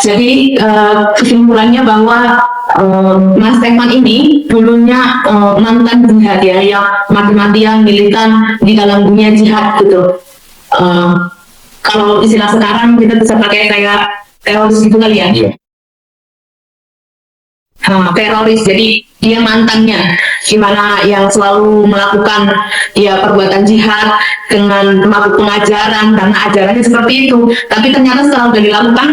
Jadi kesimpulannya bahwa Mas Tekman ini dulunya mantan jihad ya, yang mati-matian militan di dalam dunia jihad gitu. Kalau istilah sekarang kita bisa pakai kayak teroris gitu kali ya. Iya. Teroris, jadi dia mantannya, gimana yang selalu melakukan ya perbuatan jihad dengan mabuk pengajaran karena ajarannya seperti itu. Tapi ternyata setelah sudah dilakukan,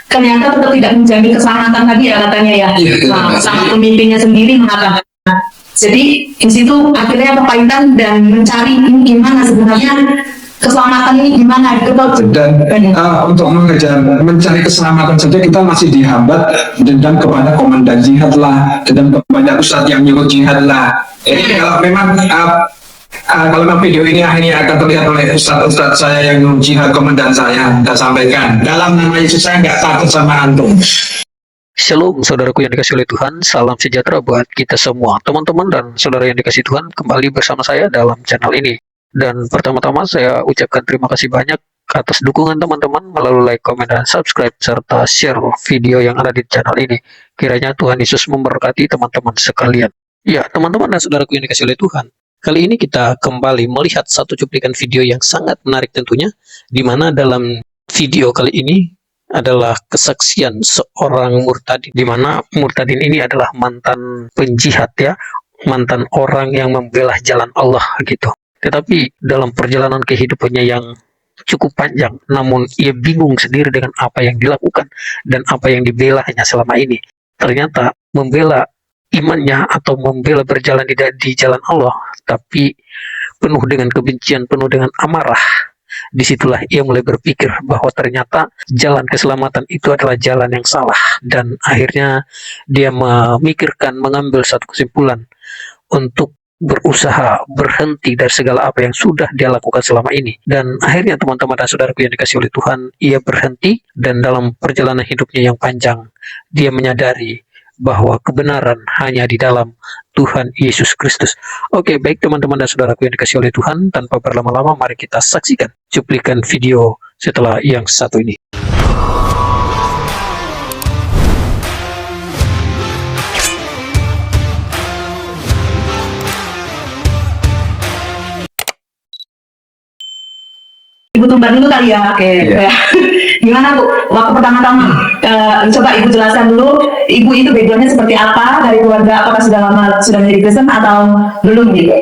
ternyata tetap tidak menjamin keselamatan tadi ya katanya ya. Sama pemimpinnya sendiri mengatakan. Jadi di situ akhirnya kepahitan dan mencari gimana sebenarnya keselamatan ini gimana gitu. Dan untuk mencari keselamatan saja kita masih dihambat dendam kepada komandan jihad lah, dendam kepada ustadz yang nyuruh jihad lah. Jadi kalau memang kalau video ini akhirnya akan terlihat oleh ustadz saya yang nyuruh jihad komandan saya sampaikan dalam nama Yesus, saya nggak takut sama antum. Shalom saudaraku yang dikasih oleh Tuhan, salam sejahtera buat kita semua, teman-teman dan saudara yang dikasih Tuhan, kembali bersama saya dalam channel ini. Dan pertama-tama saya ucapkan terima kasih banyak atas dukungan teman-teman melalui like, komen, dan subscribe, serta share video yang ada di channel ini. Kiranya Tuhan Yesus memberkati teman-teman sekalian. Ya, teman-teman dan saudaraku yang dikasih oleh Tuhan, kali ini kita kembali melihat satu cuplikan video yang sangat menarik tentunya, di mana dalam video kali ini adalah kesaksian seorang murtadin, di mana murtadin ini adalah mantan penjihad ya, mantan orang yang membela jalan Allah gitu. Tetapi dalam perjalanan kehidupannya yang cukup panjang, namun ia bingung sendiri dengan apa yang dilakukan dan apa yang dibelanya selama ini. Ternyata membela imannya atau membela berjalan di jalan Allah, tapi penuh dengan kebencian, penuh dengan amarah. Disitulah ia mulai berpikir bahwa ternyata jalan keselamatan itu adalah jalan yang salah, dan akhirnya dia memikirkan, mengambil satu kesimpulan untuk berusaha berhenti dari segala apa yang sudah dia lakukan selama ini. Dan akhirnya teman-teman dan saudaraku yang dikasih oleh Tuhan, ia berhenti, dan dalam perjalanan hidupnya yang panjang dia menyadari bahwa kebenaran hanya di dalam Tuhan Yesus Kristus. Oke, baik teman-teman dan saudaraku yang dikasih oleh Tuhan, tanpa berlama-lama mari kita saksikan cuplikan video setelah yang satu ini. Ibu Tumbar dulu kali ya, oke. Iya. Gimana Bu, waktu pertama-tama coba Ibu jelaskan dulu, Ibu itu backgroundnya seperti apa, dari keluarga apakah sudah lama sudah menjadi Kristen atau belum gitu?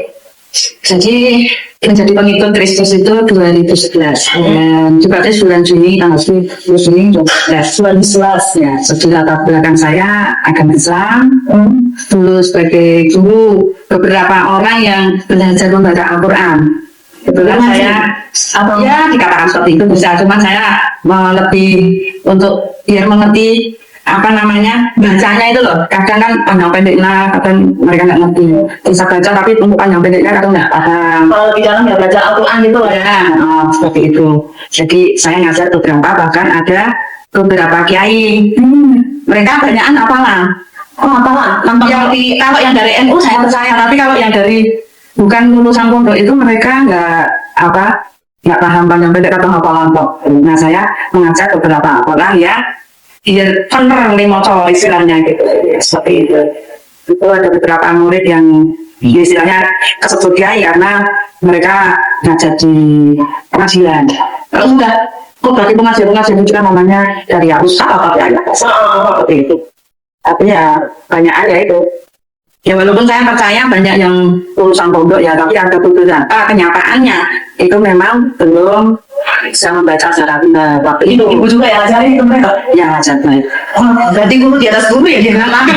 Jadi menjadi pengikut Kristus itu 2011 dan tepatnya bulan Juni, tanggal 10 Juni 2011 ya. Setelah latar belakang saya agama Islam, dulu sebagai guru beberapa orang yang belajar membaca Al-Quran. Kebetulan saya atau ya dikatakan seperti itu bisa, cuma saya lebih untuk biar mengerti apa namanya bacanya itu loh. Kadang kan panjang pendeknya kadang mereka nggak ngerti, bisa baca tapi untuk panjang pendeknya kadang nggak paham. Kalau di dalam ya baca Al-Quran gitu ya, seperti itu. Jadi saya ngajar beberapa, bahkan ada beberapa kiai, mereka banyakan apalah. Apalah? Kalau yang dari NU saya percaya, tapi kalau yang dari bukan lulusan pondok itu mereka nggak paham panjang pendek atau hafalan kok. Nah saya mengajak beberapa orang ya biar bener nih moco istilahnya gitu, seperti itu. Itu ada beberapa murid yang istilahnya kesebut kiai karena mereka ngajar di pengajian. Kalau sudah bagi pengajian juga namanya dari Ustaz atau dari seperti itu. Tapi ya banyak aja itu. Ya walaupun saya percaya banyak yang lulusan pondok ya, tapi ada beberapa kenyataannya itu memang belum bisa membaca secara benar. Waktu itu Ibu juga yang ngajarin itu mereka? Yang ngajar baik. Berarti guru di atas guru ya dia bilang.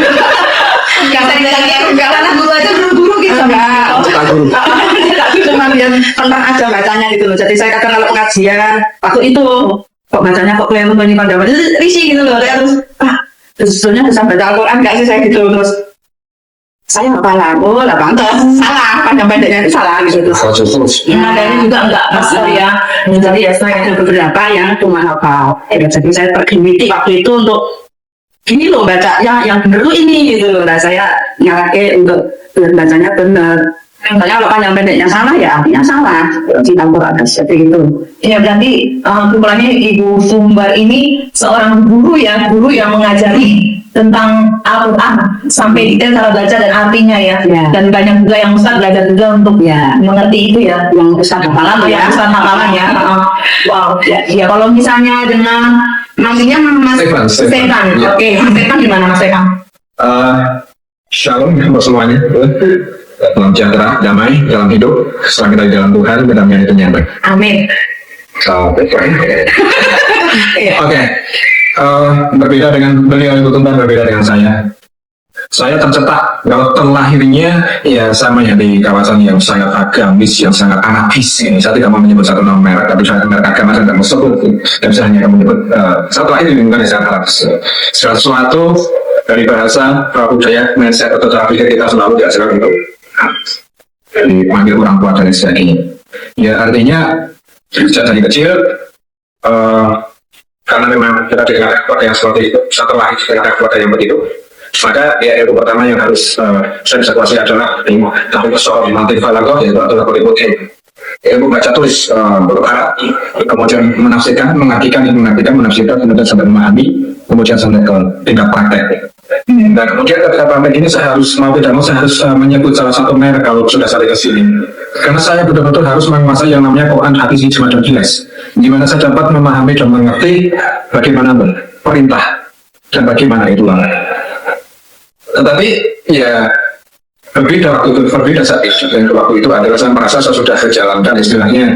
Karena guru aja guru gitu. Cuma dia tentang aja bacanya gitu loh. Jadi saya kadang kalau pengajian waktu itu kok bacanya kok keliru ini pada risih gitu loh. Terus sebetulnya bisa baca Al-Quran nggak sih saya gitu, terus saya nggak paham, lah pantas salah, panjang pendeknya itu salah gitu. Nah dari juga enggak masalah ya. Jadi ya saya ada beberapa yang cuma hafal. Jadi saya pergi waktu itu untuk ini loh baca yang bener tuh ini gitu loh. Nah saya nyalake untuk bacanya benar. Misalnya kalau panjang pendeknya salah ya artinya salah, dicampur aduk seperti itu. Ya berarti kumpulannya Ibu Sumbar ini seorang guru ya, guru yang mengajari tentang Al-Quran sampai detail cara baca dan artinya ya. Ya. Dan banyak juga yang Ustaz belajar juga untuk Ya. mengerti itu ya. Yang Ustaz hafalan Ya, ya. Ustaz hafalan ya. Wow. Ya, kalau misalnya dengan namanya Mas Stefan. Ya. Oke, Mas Stefan gimana Mas Stefan? Shalom untuk semuanya. Salam sejahtera, damai dalam hidup. Setelah kita di dalam Tuhan, kedamaian itu nyampe. Amin. Oke. Berbeda dengan beliau itu tentang berbeda dengan saya. Saya tercetak kalau terlahirnya ya sama ya di kawasan yang sangat agamis, yang sangat anarkis. Ini saya tidak mau menyebut satu nama merek, tapi saya merek agama saya tidak mau sebut. Dan saya hanya akan menyebut satu lahir di lingkungan yang sangat anarkis. Segala sesuatu dari bahasa budaya mindset atau cara pikir kita selalu diajarkan untuk dipanggil orang tua dan sebagainya. Ya artinya sejak dari kecil karena memang kita dengan keluarga yang seperti itu, setelah dengan keluarga yang begitu, maka ya ilmu pertama yang harus saya bisa kuasai adalah ilmu tahun kesor nanti falagoh, yaitu adalah politik ilmu baca tulis berharap, kemudian menafsirkan, mengartikan, menafsirkan, kemudian sampai memahami, kemudian sampai ke tingkat praktek. Nah kemudian ketika praktek ini saya harus mau tidak mau saya harus menyebut salah satu merek kalau sudah sampai ke sini, karena saya betul-betul harus menguasai yang namanya Quran, hadis, ijma dan qiyas, di mana saya dapat memahami dan mengerti bagaimana perintah dan bagaimana itu larangan. Tetapi ya berbeda saat itu. Dan waktu itu adalah saya merasa saya sudah menjalankan istilahnya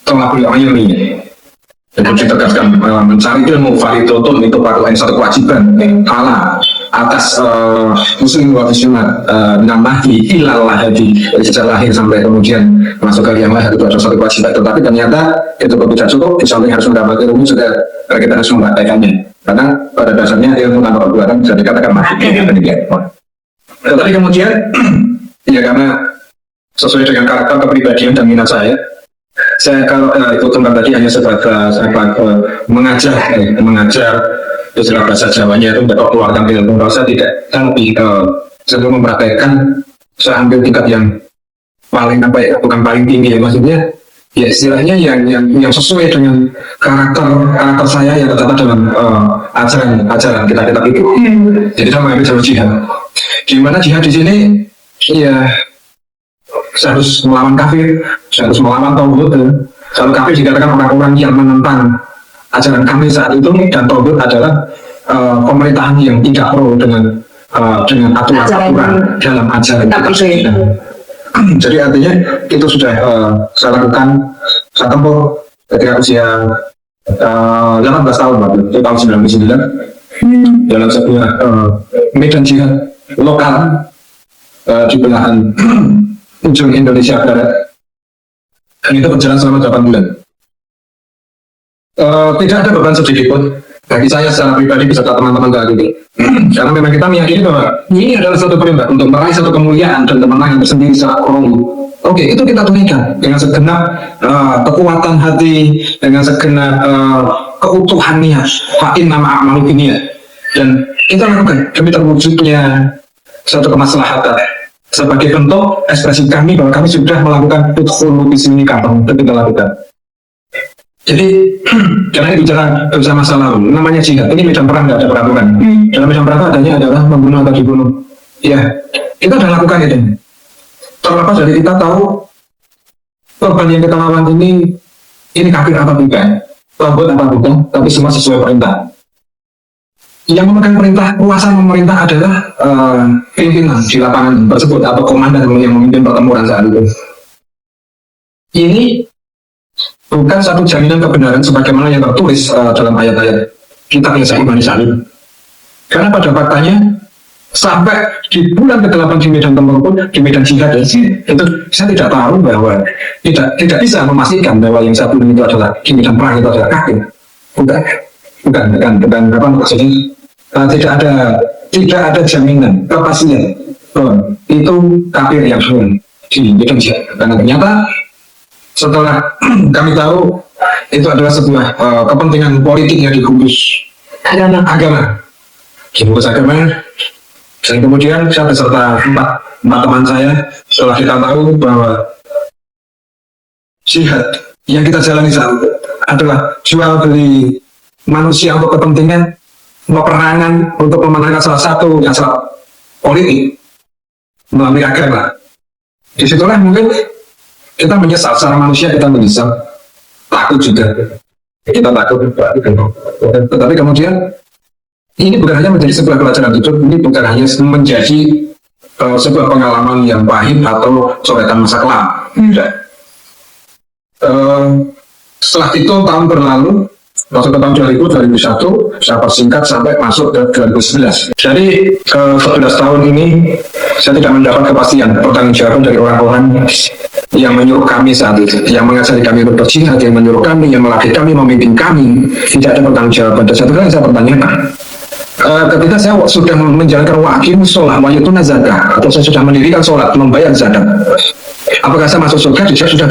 tolakul ilmi. Dan ditegaskan mencari ilmu faridotun itu paruh satu kewajiban Allah atas muslim wa muslimat namahi ilallah hadi dari sejak lahir sampai kemudian masuk ke yang lahir itu adalah satu kewajiban. Tetapi ternyata itu tidak cukup, di samping harus mendapat ilmu juga kita harus mempraktekannya, karena pada dasarnya ilmu tanpa perbuatan bisa dikatakan mati. Tetapi kemudian ya karena sesuai dengan karakter kepribadian dan minat saya kalau itu tentang tadi hanya sebatas mengajar istilah bahasa Jawanya itu untuk keluarkan ilmu. Kalau saya tidak, tapi saya mempraktekkan, saya ambil tingkat yang paling bukan paling tinggi ya, maksudnya ya istilahnya yang sesuai dengan karakter saya yang tercatat dalam ajaran kita itu. Jadi saya mengambil jalur jihad. Di mana jihad di sini ya saya harus melawan kafir, saya harus melawan tauhid. Kalau kafir dikatakan orang-orang yang menentang ajaran kami saat itu, dan tauhid adalah pemerintahan yang tidak pro dengan aturan-aturan dalam ajaran kita. Jadi artinya itu sudah saya lakukan, saya tempuh ketika usia 18 tahun waktu itu tahun 99 dalam sebuah medan jihad lokal di belahan ujung Indonesia Barat, dan itu berjalan selama 8 bulan. Tidak ada beban sedikit pun bagi saya secara pribadi beserta teman-teman saat ini, karena memang kita meyakini bahwa ini adalah satu perintah untuk meraih satu kemuliaan dan kemenangan tersendiri secara kronologi. Oke, itu kita tunaikan dengan segenap kekuatan hati, dengan segenap keutuhan niat, fa'in nama a'malu niat, dan kita lakukan demi terwujudnya satu kemaslahatan sebagai bentuk ekspresi kami bahwa kami sudah melakukan udkhulu di sini kampung dan kita lakukan. Jadi karena ini bicara masa lalu, namanya jihad, ini medan perang, tidak ada peraturan. Dalam medan perang adanya adalah membunuh atau dibunuh. Ya, kita sudah lakukan itu. Terlepas dari kita tahu korban yang kita lawan ini kafir apa bukan, tobat apa bukan, tapi semua sesuai perintah. Yang memegang perintah, kuasa memerintah adalah pimpinan di lapangan tersebut atau komandan yang memimpin pertempuran saat itu. Ini bukan satu jaminan kebenaran sebagaimana yang tertulis dalam ayat-ayat kitab yang saya imani saat itu. Karena pada faktanya sampai di bulan ke-8 di medan tempur pun, di medan jihad itu saya tidak tahu bahwa tidak bisa memastikan bahwa yang satu itu adalah di medan perang itu adalah kafir. Bukan apa maksudnya, tidak ada jaminan kepastian itu kafir yang sudah di medan jihad. Karena ternyata setelah kami tahu itu adalah sebuah kepentingan politik yang dibungkus agama, dibungkus agama, dan kemudian saya beserta 4 teman saya, setelah kita tahu bahwa jihad yang kita jalani saat itu adalah jual beli manusia untuk kepentingan peperangan untuk memenangkan salah satu hasrat politik melalui agama. Disitulah mungkin kita menyesal secara manusia, kita menyesal, takut juga, kita takut. Tetapi kemudian ini bukan hanya menjadi sebuah pelajaran hidup, ini bukan hanya menjadi sebuah pengalaman yang pahit atau coretan masa kelam. Setelah itu tahun berlalu, waktu ke tahun 2001, saya persingkat sampai masuk ke 2011. Jadi 11 tahun ini saya tidak mendapat kepastian pertanggungjawaban dari orang-orang yang menyuruh kami saat itu, yang mengajari kami untuk berjihad, yang menyuruh kami, yang melatih kami, memimpin kami. Tidak ada pertanggungjawaban. Dan satu hal yang saya pertanyakan, ketika saya sudah menjalankan waqimus sholah wa yutuna zakah, atau saya sudah mendirikan sholat, membayar zakat, apakah saya masuk surga? Dijawab sudah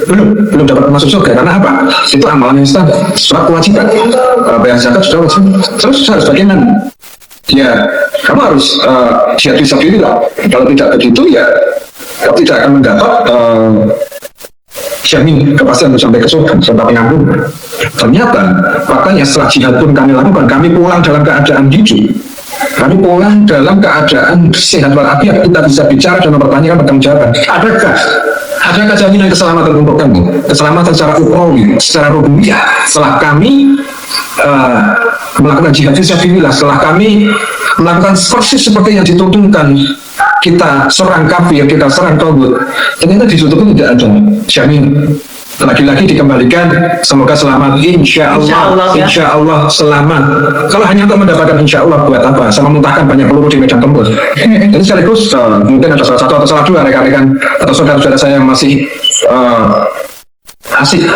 belum dapat masuk surga. Karena apa? Itu amalan yang standar, sholat kewajiban, bayar zakat sudah wajib. Terus harus bagaimana? Ya, kamu harus jihad fisabilillah. Kalau tidak begitu, ya kamu tidak akan mendapat jamin kepastian untuk sampai ke surga serta pengampunan. Ternyata faktanya setelah jihad pun kami lakukan, kami pulang dalam keadaan hidup, kami pulang dalam keadaan sehat walafiat, kita bisa bicara dan mempertanyakan pertanggungjawaban. Adakah jaminan keselamatan untuk kamu, keselamatan secara ukhrawi, secara rububiyah, setelah kami melakukan jihad fisabilillah, setelah kami melakukan persis seperti yang dituntunkan, kita serang kafir, kita serang togut, ternyata ditutup tidak ada jamin. Lagi-lagi dikembalikan, semoga selamat, insya Allah selamat. Kalau hanya untuk mendapatkan insya Allah, buat apa? Sama muntahkan banyak peluru di medan tempur. Jadi sekaligus mungkin ada salah satu atau salah dua rekan-rekan atau saudara-saudara saya yang masih asik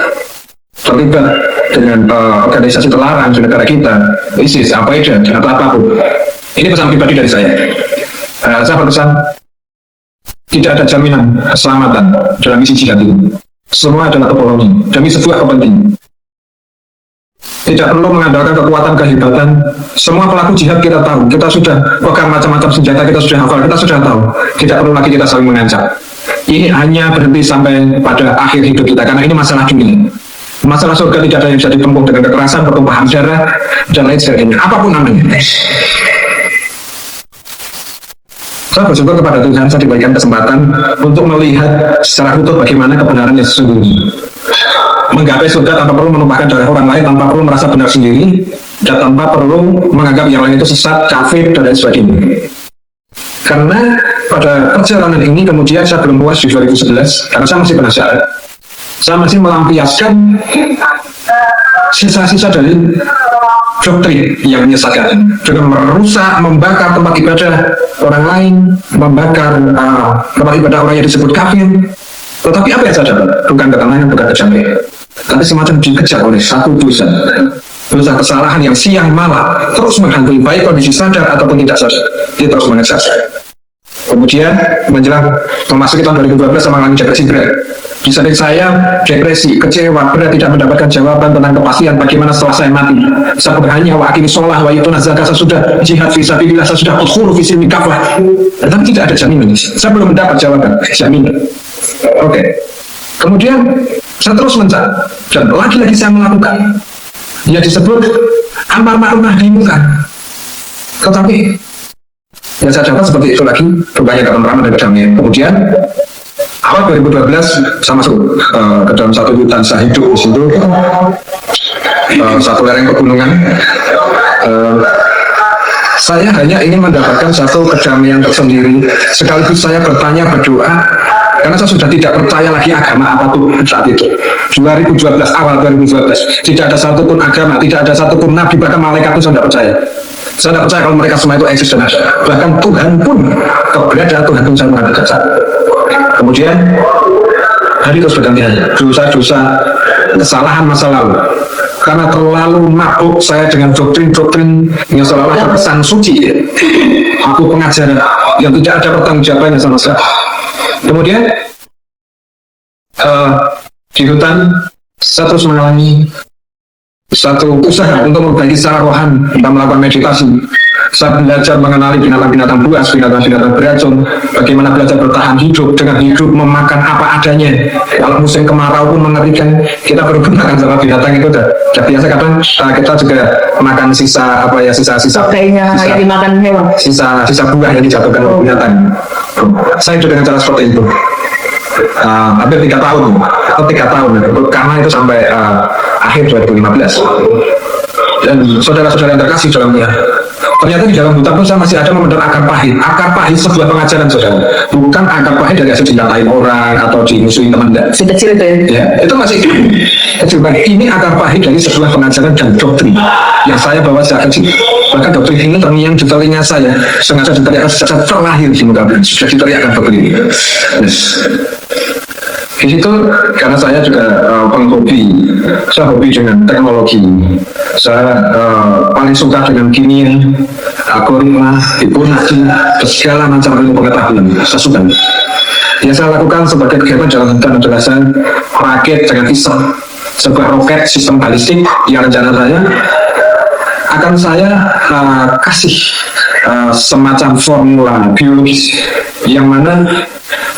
terlibat dengan organisasi terlarang di negara kita, ISIS, Al-Qaeda, atau apapun. Ini pesan pribadi dari saya. Saya berpesan, tidak ada jaminan keselamatan dalam misi jihad ini. Semua adalah kebohongan demi sebuah kepentingan. Tidak perlu mengandalkan kekuatan kehebatan. Semua pelaku jihad kita tahu. Kita sudah pegang macam-macam senjata, kita sudah hafal, kita sudah tahu. Tidak perlu lagi kita saling mengancam. Ini hanya berhenti sampai pada akhir hidup kita, karena ini masalah dunia. Masalah surga tidak ada yang bisa ditempuh dengan kekerasan, pertumpahan darah, dan lain sebagainya. Apapun namanya. Saya bersyukur kepada Tuhan, saya diberikan kesempatan untuk melihat secara utuh bagaimana kebenaran yang sesungguhnya. Menggapai surga tanpa perlu menumpahkan darah orang lain, tanpa perlu merasa benar sendiri, dan tanpa perlu menganggap yang lain itu sesat, kafir, dan lain sebagainya. Karena pada perjalanan ini kemudian saya belum puas di 2011, karena saya masih penasaran. Saya masih melampiaskan sisa-sisa dari doktrin yang menyesatkan, dengan merusak, membakar tempat ibadah orang lain, membakar tempat ibadah orang yang disebut kafir. Tetapi apa yang saya dapat? Bukan ketenangan, bukan kejamaian, tapi semacam dikejar oleh satu dosa kesalahan yang siang malam terus menghantui, baik kondisi sadar ataupun tidak sadar, dia terus mengejar saya. Kemudian menjelang memasuki tahun 2012 sama mengalami depresi berat. Di samping saya depresi, kecewa, berat, tidak mendapatkan jawaban tentang kepastian bagaimana setelah saya mati. Saya hanya waqimus sholah wa yutuna zakah, saya sudah jihad fisabilillah, saya sudah udkhulu fi silmi kafah. Tapi tidak ada jaminan. Saya belum mendapat jawaban jaminan. Oke. Kemudian saya terus mencari dan lagi-lagi saya melakukan yang disebut amar ma'ruf nahi munkar. Tetapi yang saya dapat seperti itu lagi, berbanyak ketentraman dan kedamaian. Kemudian awal 2012 saya masuk ke dalam satu hutan, saya hidup di situ, satu lereng pegunungan. Saya hanya ingin mendapatkan satu kedamaian tersendiri, sekaligus saya bertanya, berdoa, karena saya sudah tidak percaya lagi agama apapun saat itu. 2012, awal 2012, tidak ada satupun agama, tidak ada satupun nabi, bahkan malaikat pun saya tidak percaya. Saya tidak percaya kalau mereka semua itu eksis dan ada. Bahkan Tuhan pun, keberadaan Tuhan pun saya mengatakan saat. Kemudian hari terus berganti hari, dosa-dosa, kesalahan masa lalu. Karena terlalu mabuk saya dengan doktrin-doktrin yang seolah-olah terkesan suci. Aku pengajar yang tidak ada pertanggungjawabannya sama sekali. Kemudian di hutan saya terus mengalami satu usaha untuk memperbaiki secara rohani, kita melakukan meditasi, Saya belajar mengenali binatang-binatang buas, binatang-binatang beracun, bagaimana belajar bertahan hidup dengan hidup memakan apa adanya. Kalau musim kemarau pun mengerikan, kita berhubungan sama binatang itu udah biasa. Kadang kita juga makan sisa Kayaknya yang dimakan hewan. sisa buah yang dijatuhkan oleh binatang. Saya hidup dengan cara seperti itu. Hampir 3 tahun atau 3 tahun karena itu sampai akhir 2015. Dan saudara-saudara yang terkasih dalamnya, ternyata di dalam hutan pun saya masih ada memendam akar pahit sebuah pengajaran, saudara. Bukan akar pahit dari hasil dilatain orang atau dimusuhin teman. Si kecil itu ya. Ya, itu masih kecil banget. Ini akar pahit dari sebuah pengajaran dan doktrin yang saya bawa sejak kecil. Bahkan doktrin ini terngiang di telinga saya, sengaja diteriakkan sejak terlahir di muka bumi, sudah diteriakkan doktrin ini. Yes. Di situ karena saya juga penghobi, saya hobi dengan teknologi, saya paling suka dengan kimia, algoritma, Fibonacci, segala macam ilmu pengetahuan, saya suka. Yang saya lakukan sebagai kegiatan dalam hutan adalah saya rakit dengan iseng sebuah roket sistem balistik yang rencana saya akan saya kasih semacam formula biologis yang mana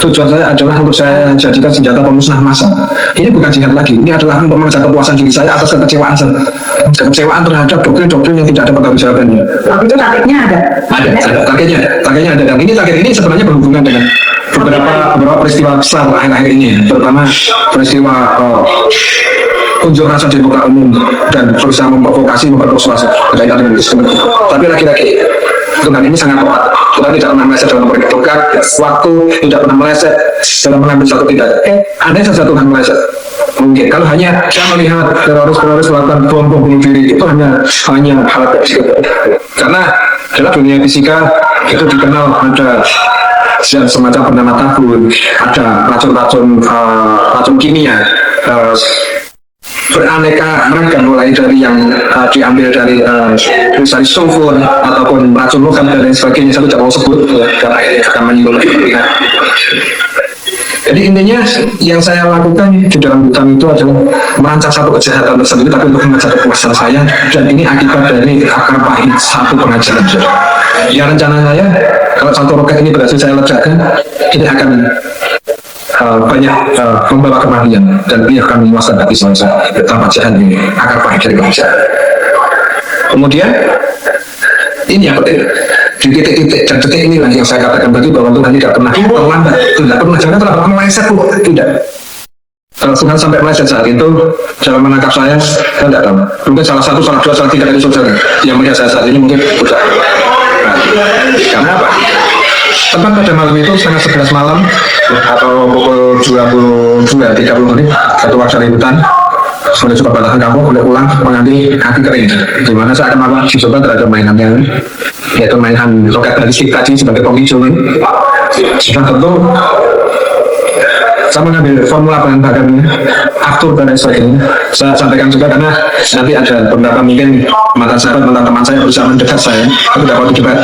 tujuan saya adalah untuk saya jadikan senjata pemusnah massal. Ini bukan jihad lagi, ini adalah untuk mengejar kepuasan diri saya atas kekecewaan saya, kekecewaan terhadap doktrin-doktrin yang tidak ada pertanggungjawabannya. Tapi itu targetnya ada. Ada targetnya ada, dan ini target ini sebenarnya berhubungan dengan beberapa peristiwa besar akhir-akhir ini, terutama peristiwa unjuk rasa di muka umum dan berusaha mempersuasi berkaitan dengan Islam. Tapi lagi-lagi Tuhan ini sangat kuat. Tuhan tidak pernah meleset dalam memperhitungkan waktu, tidak pernah meleset dalam mengambil satu tindakan. Andai saja Tuhan meleset, mungkin kalau hanya saya melihat teroris melakukan bom bunuh diri, itu hanya hal fisika. Karena dalam dunia fisika itu dikenal ada semacam bernama tabun, ada racun kimia, beraneka ragam, mulai dari yang diambil dari misalnya sulfur ataupun racun logam dan lain sebagainya. Saya tidak mau sebut karena ini akan menyinggung kepentingan. Jadi intinya yang saya lakukan di dalam hutan itu adalah merancang satu kejahatan tersendiri, tapi untuk mengejar kepuasan saya, dan ini akibat dari akar pahit satu pengajaran. Ya, rencana saya kalau satu roket ini berhasil saya ledakan, ini akan banyak membawa kematian, dan ini akan memuaskan hati saya betapa jahat ini akar pahit dari kebijakan. Kemudian ini yang penting, di titik-titik dan detik inilah yang saya katakan tadi bahwa Tuhan tidak pernah terlambat, tidak pernah, jangan terlambat meleset pun tidak. Kalau Tuhan sampai meleset saat itu dalam menangkap saya tidak tahu. Mungkin salah satu, salah dua, salah tiga dari saudara yang melihat saya saat ini mungkin sudah. Karena apa? Tepat pada malam itu setengah 11 malam atau pukul 22.30 menit, satu warga dari hutan boleh coba balasan kampung, boleh pulang mengambil kaki kering, dimana saya akan melakukan coba terhadap mainannya, yaitu mainan roket balistik tadi sebagai pemicu. Dan tentu saya mengambil formula bahan bakarnya, aftur dan lain sebagainya. Saya sampaikan juga karena nanti ada beberapa mungkin mantan sahabat, mantan teman saya berusaha mendekat saya, aku tidak mau didebat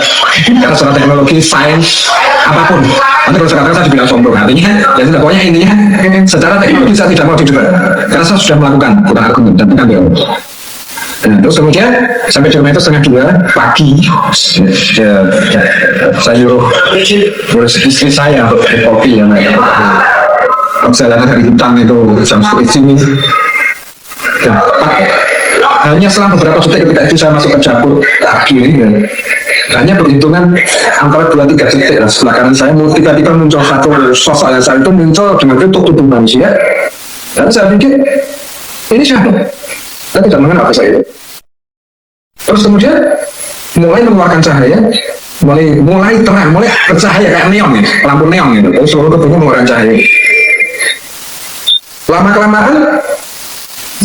karena secara teknologi, sains, apapun. Nanti kalau saya katakan saya dibilang sombong, artinya ya sudah, pokoknya intinya secara teknologi saya tidak mau didebat karena saya sudah melakukan, bukan argumen dan bukan teori. Nah, terus kemudian sampai di rumah itu 1:30 pagi, saya nyuruh istri saya untuk kopi yang naik. Perjalanan dari hutan itu jam 10 sini. Hanya setelah beberapa detik ketika itu saya masuk ke dapur kiri, hanya perhitungan antara 2-3 detik. Sebelah kanan saya tiba-tiba muncul satu sosok yang saat itu muncul dengan bentuk tubuh manusia. Dan saya pikir ini siapa? Saya tidak mengenal apa saya. Terus kemudian mulai mengeluarkan cahaya, mulai terang, mulai bercahaya kayak neon ya, lampu neon gitu. Terus seluruh tubuhnya mengeluarkan cahaya. Lama-kelamaan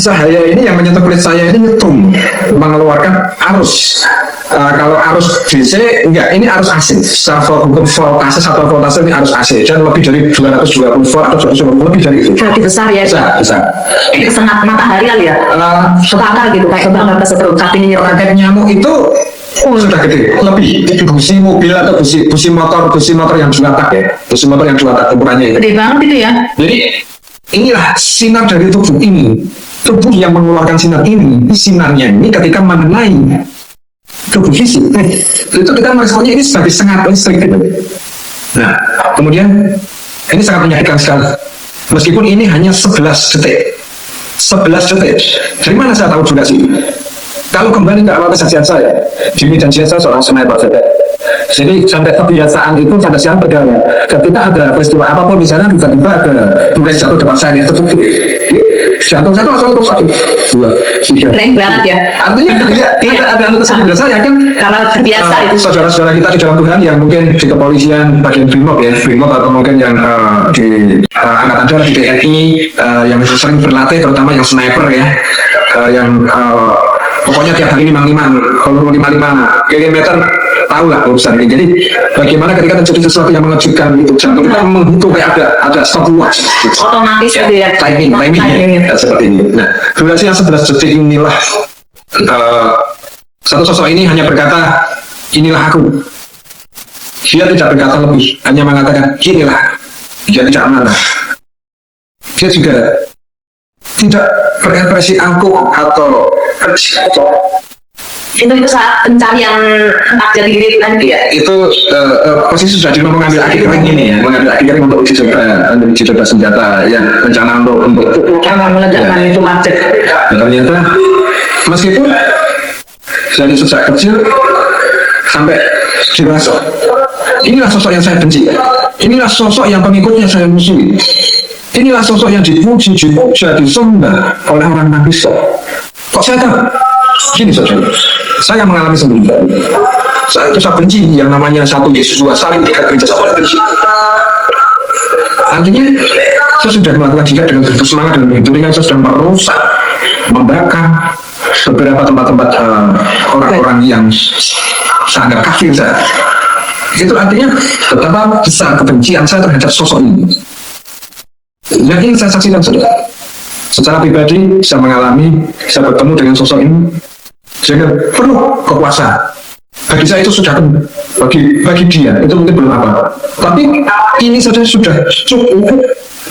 cahaya ini yang menyentuh kulit saya ini nyetrum, mengeluarkan arus. Kalau arus DC enggak, ini arus AC. Secara hukum voltase, satu voltase ini arus AC dan lebih dari 220 volt atau 220 lebih dari itu. Berarti besar ya? Besar. Ini sengat matahari kali ya? Sebakar gitu, kayak kebakar kesetrum. Tapi roket nyamuk itu sudah gede, lebih busi mobil atau busi motor yang 2 tak ya, busi motor yang 2 tak ukurannya itu. Gede banget itu ya? Jadi inilah sinar dari tubuh ini, tubuh yang mengeluarkan sinar ini, sinarnya ini ketika mengenai tubuh fisik. Itu kita meresponnya ini sebagai sengat listrik. Nah, kemudian ini sangat menyakitkan sekali. Meskipun ini hanya 11 detik. 11 detik. Dari mana saya tahu juga sih? Kalau kembali ke awal kesaksian saya, Jimmy dan Jessa seorang sniper saja. Jadi sampai kebiasaan itu sampai siang berjalan. Ketika ada peristiwa apapun di sana, tiba-tiba ada tugas jatuh depan saya, itu jatuh satu langsung terus satu, dua, tiga. Keren banget ya. Artinya ada anak tersebut. Saya yakin Karena terbiasa itu. saudara-saudara kita di dalam Tuhan yang mungkin di kepolisian bagian Brimob ya, Brimob atau mungkin yang di angkatan darat di TNI yang sering berlatih, terutama yang sniper ya, yang pokoknya tiap hari 55 kilometer tahu lah urusan ini. Jadi bagaimana ketika terjadi sesuatu yang mengejutkan itu jantung kita menghitung kayak ada stopwatch Otomatis gitu ya. timing seperti ini. Nah, durasi yang 11 detik inilah satu sosok ini hanya berkata inilah aku. Dia tidak berkata lebih, hanya mengatakan inilah. Dia tidak marah. Dia juga tidak berekspresi angkuh atau Itu saat pencarian jati diri nanti ya. itu posisi sudah di mengambil aki kering ini ya, mengambil aki kering untuk uji coba senjata yang rencana untuk Jangan meledakkan itu macet. dan ternyata meskipun dari sejak kecil sampai dewasa, inilah sosok yang saya benci, inilah sosok yang pengikutnya saya musuhi, inilah sosok yang dipuji, dipuja, disembah oleh orang Kristen. Kok saya tahu? Gini saudara, saya mengalami sendiri. Saya benci yang namanya satu Yesus dua saling tiga gereja, saya benci. Artinya saya sudah melakukan jihad dengan begitu semangat dan begitu ringan. Saya sudah merusak, membakar beberapa tempat-tempat orang-orang yang sangat kafir saya. Itu artinya betapa besar kebencian saya terhadap sosok ini. Yang ingin saya saksikan saudara, secara pribadi saya mengalami, saya bertemu dengan sosok ini, sehingga penuh kekuasaan. Bagi saya itu sudah penuh. Bagi dia itu mungkin belum apa. Tapi ini saja sudah cukup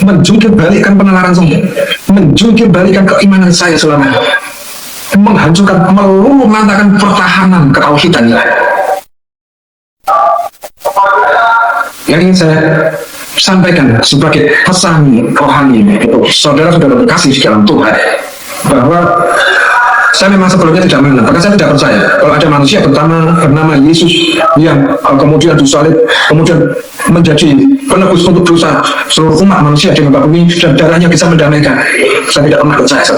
menjungkir balikkan penalaran saya, menjungkir balikkan keimanan saya selama, menghancurkan, meluluhlantakkan pertahanan ketauhidan. Yang ingin saya sampaikan sebagai pesan rohani untuk saudara-saudara kasih di dalam Tuhan, bahwa saya memang sebelumnya tidak mengenal, bahkan saya tidak percaya kalau ada manusia bernama Yesus yang kemudian disalib, kemudian menjadi penebus untuk dosa seluruh umat manusia di muka bumi dan darahnya bisa mendamaikan. Saya tidak pernah percaya.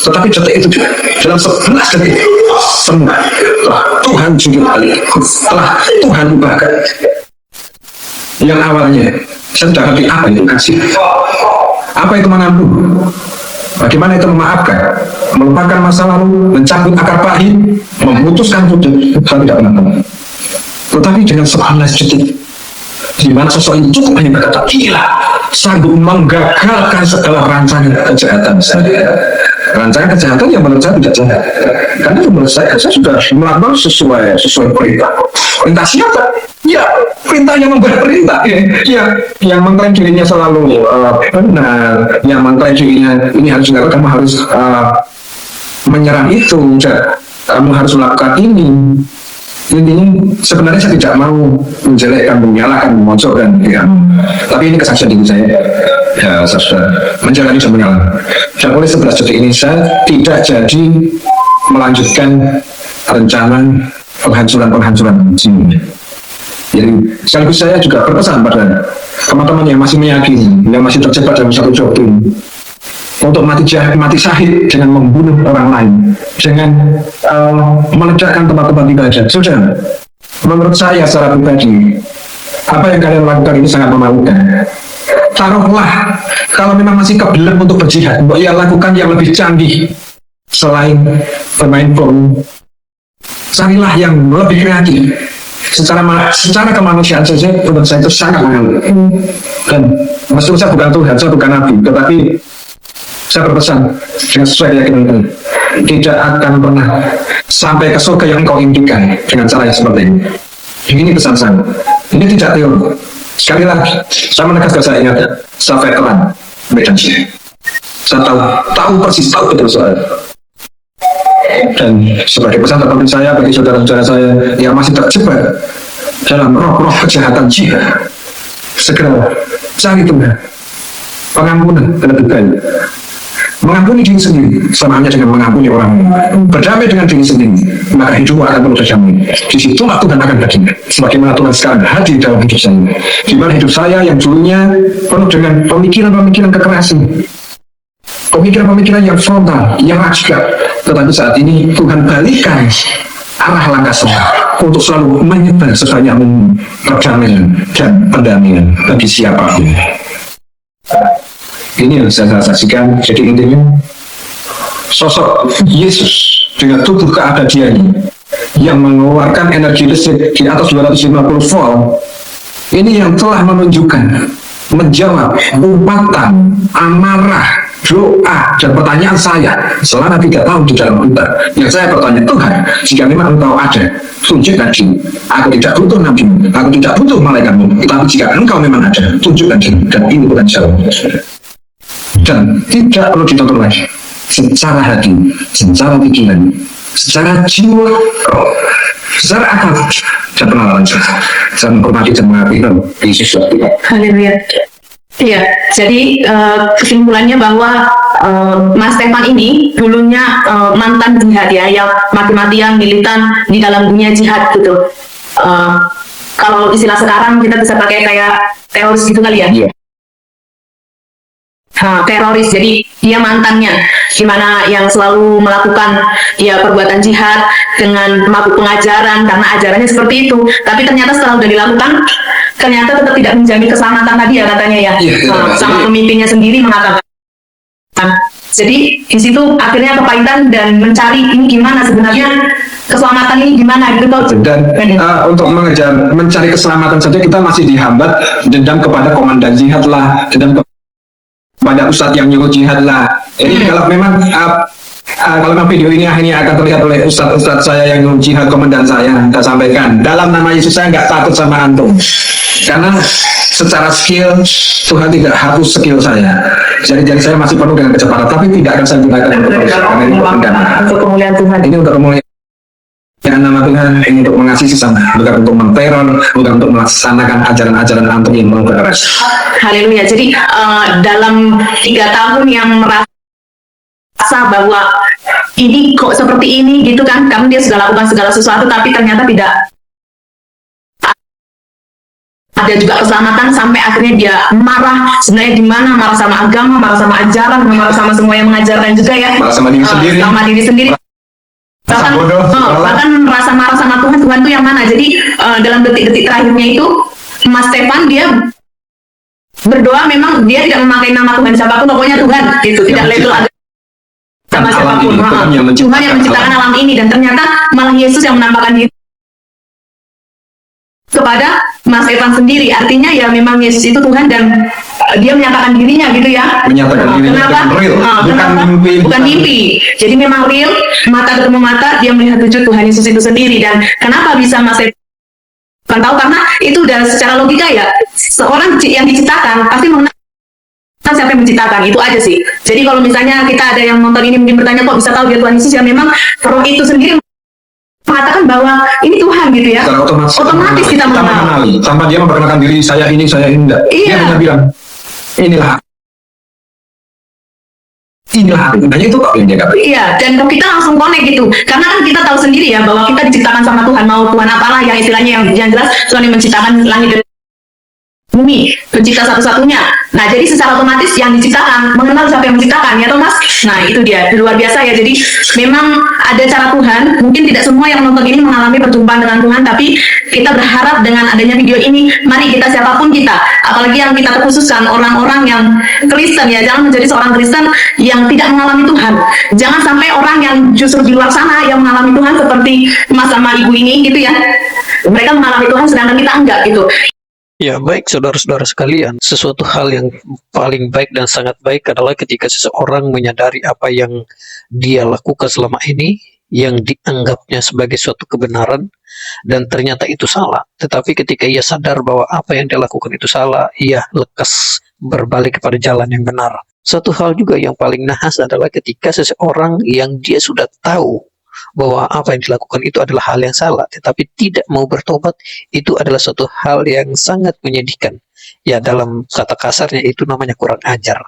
Tetapi detik itu juga, dalam 11 detik semua telah Tuhan jujur balik, telah Tuhan ubahkan. Yang awalnya saya tidak ngerti apa itu kasih, apa itu mengampuni, bagaimana itu memaafkan, melupakan masa lalu, mencabut akar pahit, memutuskan putus. Saya tidak pernah tahu. Tetapi dengan 11 detik, di mana sosok ini cukup hanya berkata, gila, sanggup menggagalkan segala rancangan kejahatan saya. Rancangan kejahatan yang menurut saya tidak jahat, karena menurut saya sudah melakukan sesuai perintah. Perintah siapa? Ya, perintah yang membuat perintah. Ya, yang mengklaim dirinya selalu benar, yang mengklaim dirinya ini harus dilakukan, kamu harus menyerang itu, kamu harus melakukan ini. Intinya sebenarnya saya tidak mau menjelekkan, menyalahkan, memojokkan, ya. Tapi ini kesaksian diri saya. Ya, saya sudah menjalani dan mengalami. Dan oleh 11 detik ini saya tidak jadi melanjutkan rencana penghancuran sini. Jadi sekaligus saya juga berpesan pada teman-teman yang masih meyakini, yang masih terjebak dalam satu doktrin untuk mati syahid dengan membunuh orang lain, dengan meledakkan tempat-tempat ibadah. Sudah, menurut saya secara pribadi, apa yang kalian lakukan ini sangat memalukan. Taruhlah, kalau memang masih kebelet untuk berjihad, ya lakukan yang lebih canggih selain bermain bom. Carilah yang lebih kreatif. Secara kemanusiaan saja, menurut saya itu sangat mahal. Dan meskipun saya bukan Tuhan, saya bukan Nabi, tetapi saya berpesan dengan sesuai keyakinan ini, tidak akan pernah sampai ke surga yang engkau impikan dengan cara yang seperti ini. Ini pesan saya. Ini tidak teori. Sekali lagi, saya menegaskan, saya ingat, saya veteran Medan Jaya. Saya tahu persis, tahu betul soal. Dan sebagai pesan terpenting saya bagi saudara-saudara saya yang masih terjebak dalam roh-roh kejahatan jihad, segera cari Tuhan, pengampunan terlebih baik. Mengampuni diri sendiri sama halnya dengan mengampuni orang lain. Berdamai dengan diri sendiri, maka hidup akan penuh damai. Disitulah Tuhan akan hadir. Sebagaimana Tuhan sekarang hadir dalam hidup saya. Di mana hidup saya yang dulunya penuh dengan pemikiran-pemikiran kekerasan, pemikiran-pemikiran yang frontal, yang radikal, tetapi saat ini Tuhan balikan arah langkah saya untuk selalu menyebar sebanyak mungkin perdamaian dan pendamaian bagi siapapun. Ini yang saya saksikan. Jadi intinya sosok Yesus dengan tubuh keabadiannya yang mengeluarkan energi listrik di atas 250 volt, ini yang telah menunjukkan, menjawab umpatan, amarah, doa dan pertanyaan saya selama 3 tahun di dalam hutan. Yang saya bertanya, Tuhan, jika memang Engkau ada, tunjukkan diri. Aku tidak butuh nabi, aku tidak butuh malaikatmu, tetapi jika Engkau memang ada, tunjukkan diri. Dan ini bukan jawaban. Dan tidak perlu ditonton lagi secara hati, secara pikiran, secara jiwa, secara akal dan pengalaman saya menghormati dan mengabdi Yesus. Haleluya. Iya, jadi kesimpulannya bahwa Mas Stefan ini dulunya mantan jihad ya, yang mati-matian militan di dalam dunia jihad gitu. Kalau istilah sekarang kita bisa pakai kayak teroris gitu kali ya. Iya. Teroris, jadi dia mantannya, dimana yang selalu melakukan ya perbuatan jihad dengan mabuk pengajaran karena ajarannya seperti itu. Tapi ternyata setelah sudah dilakukan, ternyata tetap tidak menjamin keselamatan tadi ya katanya ya. Sama pemimpinnya sendiri mengatakan. Jadi di situ akhirnya kepahitan dan mencari ini gimana sebenarnya keselamatan ini gimana gitu. Dan untuk mencari keselamatan saja kita masih dihambat, dendam kepada komandan jihad lah, dendam kepada ustadz yang nyuruh jihad lah. Ini kalau memang kalau memang video ini akhirnya akan terlihat oleh ustadz saya yang nyuruh jihad, komandan saya sampaikan, dalam nama Yesus saya nggak takut sama antum, karena secara skill Tuhan tidak hapus skill saya. Jadi saya masih penuh dengan kecepatan, tapi tidak akan saya gunakan untuk kemuliaan Tuhan. Ini untuk kemuliaan nama Tuhan, ini untuk mengasihi sesama, bukan untuk menteror, bukan untuk melaksanakan ajaran-ajaran antum yang mengkeras. Haleluya. Jadi dalam 3 tahun yang merasa bahwa ini kok seperti ini gitu kan, karena dia sudah lakukan segala sesuatu tapi ternyata tidak ada juga keselamatan, sampai akhirnya dia marah. Sebenarnya di mana? Marah sama agama, marah sama ajaran, marah sama semua yang mengajarkan juga ya. Marah sama diri sendiri. Sama diri sendiri. Bahkan merasa marah sama Tuhan. Tuhan itu yang mana? Jadi dalam detik-detik terakhirnya itu Mas Stefan dia berdoa, memang dia tidak memakai nama Tuhan siapapun, pokoknya Tuhan gitu, tidak label sama siapapun. Tuhan yang menciptakan alam ini, dan ternyata malah Yesus yang menampakkan diri kepada Mas Stefan sendiri. Artinya ya memang Yesus itu Tuhan dan dia menyatakan dirinya gitu ya. Menyatakan dirinya. Kenapa? Real. Bukan mimpi. Jadi memang real, mata ketemu mata, dia melihat wujud Tuhan Yesus itu sendiri. Dan kenapa bisa Mas Stefan tahu? Karena itu udah secara logika ya, seorang yang diciptakan pasti mengenal siapa yang menciptakan, itu aja sih. Jadi kalau misalnya kita ada yang nonton ini mungkin bertanya, kok bisa tahu dia Tuhan Yesus? Ya memang roh itu sendiri mengatakan bahwa ini Tuhan gitu ya. Otomatis kita mengenali. Tanpa dia memperkenalkan diri, saya ini enggak. Iya. Dia hanya bilang, inilah hanya itu kok yang dia kata. Iya, dan kita langsung connect gitu. Karena kan kita tahu sendiri ya bahwa kita diciptakan sama Tuhan, mau Tuhan apalah yang istilahnya yang jelas Tuhan yang menciptakan langit dan bumi, pencipta satu-satunya. Nah, jadi secara otomatis yang diciptakan mengenal siapa yang menciptakan, ya Thomas. Nah, itu dia, luar biasa ya. Jadi memang ada cara Tuhan. Mungkin tidak semua yang nonton ini mengalami perjumpaan dengan Tuhan, tapi kita berharap dengan adanya video ini, mari kita siapapun kita, apalagi yang kita terkhususkan orang-orang yang Kristen ya, jangan menjadi seorang Kristen yang tidak mengalami Tuhan. Jangan sampai orang yang justru di luar sana yang mengalami Tuhan seperti Mas sama Ibu ini gitu ya. Mereka mengalami Tuhan sedangkan kita enggak gitu. Ya, baik saudara-saudara sekalian, sesuatu hal yang paling baik dan sangat baik adalah ketika seseorang menyadari apa yang dia lakukan selama ini, yang dianggapnya sebagai suatu kebenaran, dan ternyata itu salah. Tetapi ketika ia sadar bahwa apa yang dia lakukan itu salah, ia lekas berbalik kepada jalan yang benar. Satu hal juga yang paling nahas adalah ketika seseorang yang dia sudah tahu bahwa apa yang dilakukan itu adalah hal yang salah, tetapi tidak mau bertobat, itu adalah suatu hal yang sangat menyedihkan. Ya, dalam kata kasarnya itu namanya kurang ajar.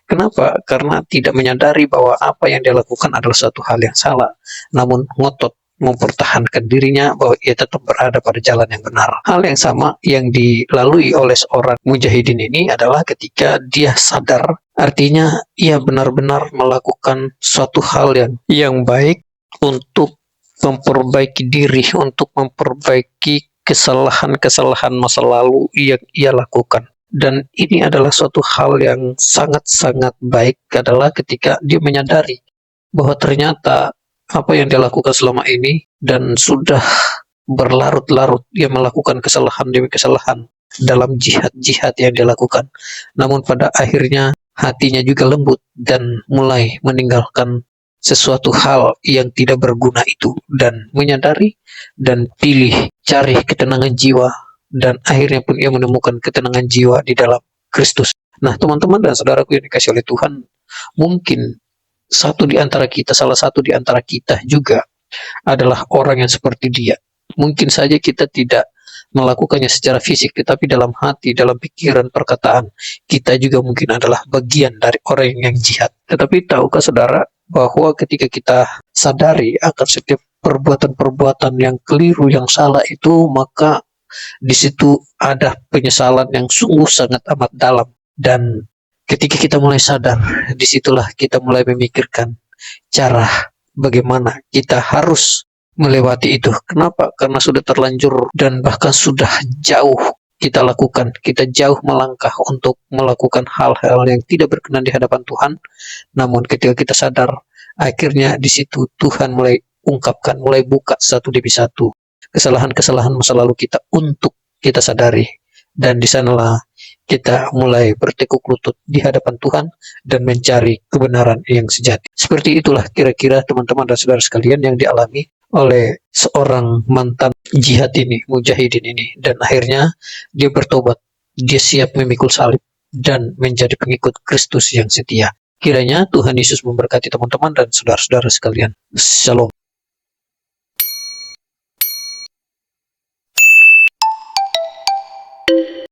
Kenapa? Karena tidak menyadari bahwa apa yang dia lakukan adalah suatu hal yang salah, namun ngotot mempertahankan dirinya bahwa ia tetap berada pada jalan yang benar. Hal yang sama yang dilalui oleh seorang mujahidin ini adalah ketika dia sadar, artinya ia benar-benar melakukan suatu hal yang baik untuk memperbaiki diri, untuk memperbaiki kesalahan-kesalahan masa lalu yang ia lakukan. Dan ini adalah suatu hal yang sangat-sangat baik adalah ketika dia menyadari bahwa ternyata apa yang dia lakukan selama ini dan sudah berlarut-larut dia melakukan kesalahan demi kesalahan dalam jihad-jihad yang dia lakukan. Namun pada akhirnya hatinya juga lembut dan mulai meninggalkan sesuatu hal yang tidak berguna itu dan menyadari dan pilih cari ketenangan jiwa, dan akhirnya pun ia menemukan ketenangan jiwa di dalam Kristus. Nah, teman-teman dan saudaraku yang dikasihi oleh Tuhan, mungkin salah satu di antara kita juga adalah orang yang seperti dia. Mungkin saja kita tidak melakukannya secara fisik, tetapi dalam hati, dalam pikiran, perkataan, kita juga mungkin adalah bagian dari orang yang jihad. Tetapi tahukah saudara bahwa ketika kita sadari akan setiap perbuatan-perbuatan yang keliru, yang salah itu, maka di situ ada penyesalan yang sungguh sangat amat dalam. Dan ketika kita mulai sadar, disitulah kita mulai memikirkan cara bagaimana kita harus melewati itu. Kenapa? Karena sudah terlanjur dan bahkan sudah jauh kita lakukan. Kita jauh melangkah untuk melakukan hal-hal yang tidak berkenan di hadapan Tuhan. Namun ketika kita sadar, akhirnya di situ Tuhan mulai ungkapkan, mulai buka satu demi satu kesalahan-kesalahan masa lalu kita untuk kita sadari. Dan di sanalah kita mulai bertekuk lutut di hadapan Tuhan dan mencari kebenaran yang sejati. Seperti itulah kira-kira teman-teman dan saudara sekalian yang dialami oleh seorang mantan jihad ini, mujahidin ini. Dan akhirnya dia bertobat, dia siap memikul salib dan menjadi pengikut Kristus yang setia. Kiranya Tuhan Yesus memberkati teman-teman dan saudara-saudara sekalian. Shalom.